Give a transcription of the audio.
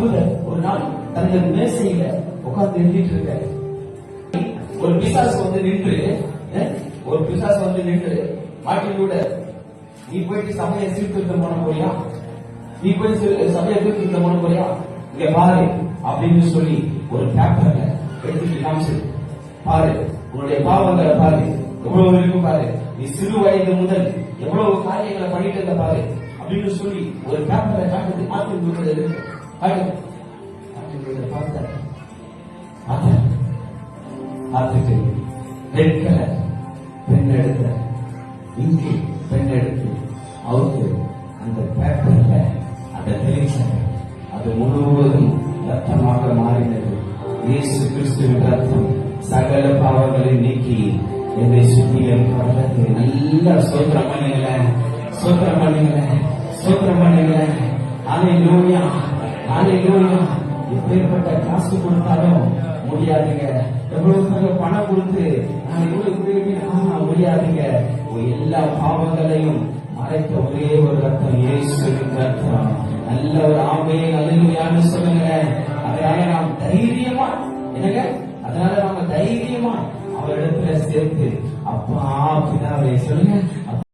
தூதர் ஒரு நாள் தனது மேசையில உட்கார்ந்து எழுதிட்டு இருக்காரு. ஒரு பிசாசு வந்து நின்று மாட்டின் கூட, நீ போயிட்டு சபையை சீர்திருத்தம் பண்ண போறியா, நீ போய் சபையை சீர்திருத்தம் பண்ண போறியா, இங்க பாரு அப்படின்னு சொல்லி ஒரு பேப்பர்ல எடுத்துட்டு காமிச்சு, பாரு உன்னுடைய பாவங்களை பாரு, எவ்வளவு இருக்கும் பாரு, நீ சிறு வயது முதல் எவ்வளவு காரியங்களை பண்ணிட்டு இருந்த பாரு அப்படின்னு சொல்லி ஒரு பேப்பரை காட்டுது. பார்த்துட்டு ரெட் கலர் பெண் எடுத்த இங்கு பெண் எடுத்து அவருக்கு அந்த பேப்பர்ல அந்த தெளிச்சாங்க. அது முழுவதும் ரத்தமாக மாறினது. இயேசு கிறிஸ்துவின் ரத்தம் சகல பாவங்களை நீக்கி என்னை சுத்திகரிக்கிறது. நல்ல சோத்திரம் பண்ணுங்களேன், சோத்திரம் பண்ணுங்களேன், சோத்திரம் பண்ணுங்களேன். அல்லேலூயா, அல்லேலூயா. எப்பேற்பட்ட காசு கொடுத்தாலும் முடியாதுங்க. எவ்வளவு பணம் கொடுத்து நான் இவ்வளவு முடியாதுங்க. எல்லா பாவங்களையும் மறைத்த ஒரே ஒரு ரத்தம் இயேசுவின் ரத்தம். நல்ல ஒரு ஆமையை அல்லேலூயான்னு சொல்லுங்க. அதனால நாம் தைரியமா என்னங்க, அதனால நாம தைரியமா அவரிடத்துல சேர்த்து அப்பா பிதாவே சொல்லுங்க.